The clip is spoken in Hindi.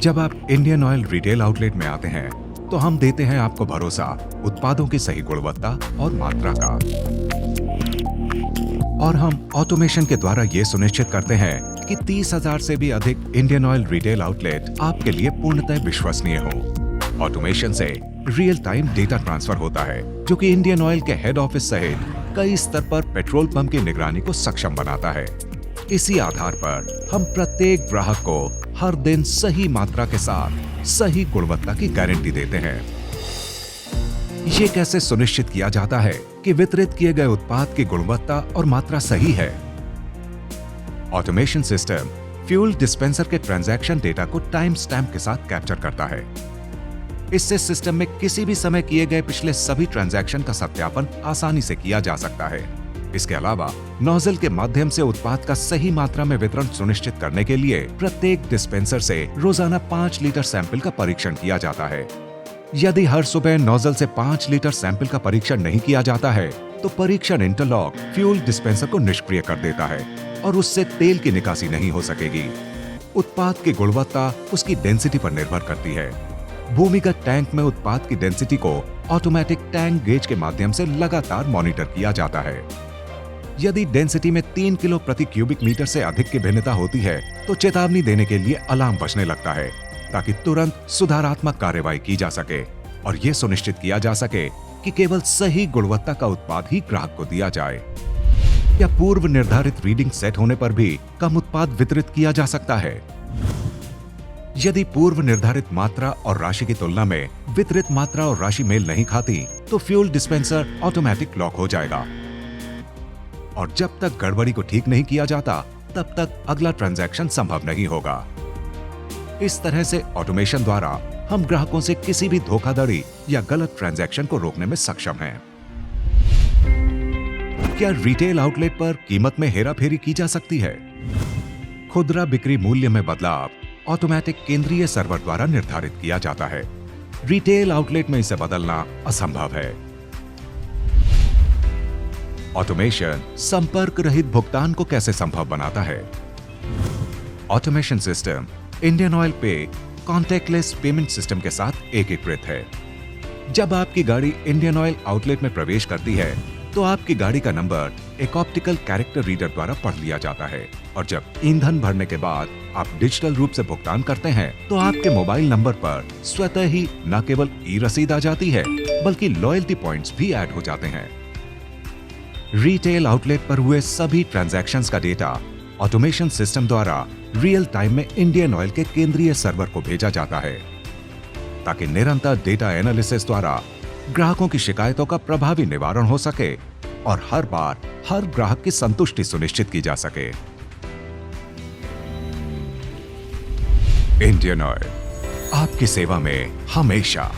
जब आप इंडियन ऑयल रिटेल आउटलेट में आते हैं तो हम देते हैं आपको भरोसा उत्पादों की सही गुणवत्ता और मात्रा का। और हम ऑटोमेशन के द्वारा ये सुनिश्चित करते हैं कि 30,000 से भी अधिक इंडियन ऑयल रिटेल आउटलेट आपके लिए पूर्णतः विश्वसनीय हो। ऑटोमेशन से रियल टाइम डेटा ट्रांसफर होता है जो कि इंडियन ऑयल के हेड ऑफिस सहित कई स्तर पर पेट्रोल पंप की निगरानी को सक्षम बनाता है। इसी आधार पर हम प्रत्येक ग्राहक को हर दिन सही मात्रा के साथ सही गुणवत्ता की गारंटी देते हैं। ये कैसे सुनिश्चित किया जाता है कि वितरित किए गए उत्पाद की गुणवत्ता और मात्रा सही है? ऑटोमेशन सिस्टम फ्यूल डिस्पेंसर के ट्रांजैक्शन डेटा को टाइम स्टैम्प के साथ कैप्चर करता है। इससे सिस्टम में किसी भी समय किए गए पिछले सभी ट्रांजैक्शन का सत्यापन आसानी से किया जा सकता है। इसके अलावा नोजल के माध्यम से उत्पाद का सही मात्रा में वितरण सुनिश्चित करने के लिए प्रत्येक डिस्पेंसर से रोजाना 5 लीटर सैंपल का परीक्षण किया जाता है। यदि हर सुबह नोजल से 5 लीटर सैंपल का परीक्षण नहीं किया जाता है तो परीक्षण इंटरलॉक फ्यूल डिस्पेंसर को निष्क्रिय कर देता है और उससे तेल की निकासी नहीं हो सकेगी। उत्पाद की गुणवत्ता उसकी डेंसिटी पर निर्भर करती है। भूमिगत टैंक में उत्पाद की डेंसिटी को ऑटोमेटिक टैंक गेज के माध्यम से लगातार मॉनिटर किया जाता है। यदि डेंसिटी में 3 किलो प्रति क्यूबिक मीटर से अधिक की भिन्नता होती है तो चेतावनी देने के लिए अलार्म बजने लगता है ताकि तुरंत सुधारात्मक कार्रवाई की जा सके और यह सुनिश्चित किया जा सके कि केवल सही गुणवत्ता का उत्पाद ही ग्राहक को दिया जाए। या पूर्व निर्धारित रीडिंग सेट होने पर भी कम उत्पाद वितरित किया जा सकता है? यदि पूर्व निर्धारित मात्रा और राशि की तुलना में वितरित मात्रा और राशि मेल नहीं खाती तो फ्यूल डिस्पेंसर ऑटोमेटिक लॉक हो जाएगा और जब तक गड़बड़ी को ठीक नहीं किया जाता तब तक अगला ट्रांजैक्शन संभव नहीं होगा। इस तरह से ऑटोमेशन द्वारा हम ग्राहकों से किसी भी धोखाधड़ी या गलत ट्रांजैक्शन को रोकने में सक्षम हैं। क्या रिटेल आउटलेट पर कीमत में हेराफेरी की जा सकती है? खुदरा बिक्री मूल्य में बदलाव ऑटोमेटिक केंद्रीय सर्वर द्वारा निर्धारित किया जाता है। रिटेल आउटलेट में इसे बदलना असंभव है। ऑटोमेशन संपर्क रहित भुगतान को कैसे संभव बनाता है? ऑटोमेशन सिस्टम इंडियन ऑयल पे कॉन्टैक्टलेस पेमेंट सिस्टम के साथ एकीकृत है। जब आपकी गाड़ी इंडियन ऑयल आउटलेट में प्रवेश करती है तो आपकी गाड़ी का नंबर एक ऑप्टिकल कैरेक्टर रीडर द्वारा पढ़ लिया जाता है और जब ईंधन भरने के बाद आप डिजिटल रूप से भुगतान करते हैं तो आपके मोबाइल नंबर पर स्वतः ही न केवल ई रसीद आ जाती है बल्कि लॉयल्टी पॉइंट्स भी ऐड हो जाते हैं। रिटेल आउटलेट पर हुए सभी ट्रांजैक्शंस का डेटा ऑटोमेशन सिस्टम द्वारा रियल टाइम में इंडियन ऑयल के केंद्रीय सर्वर को भेजा जाता है ताकि निरंतर डेटा एनालिसिस द्वारा ग्राहकों की शिकायतों का प्रभावी निवारण हो सके और हर बार हर ग्राहक की संतुष्टि सुनिश्चित की जा सके। इंडियन ऑयल आपकी सेवा में हमेशा।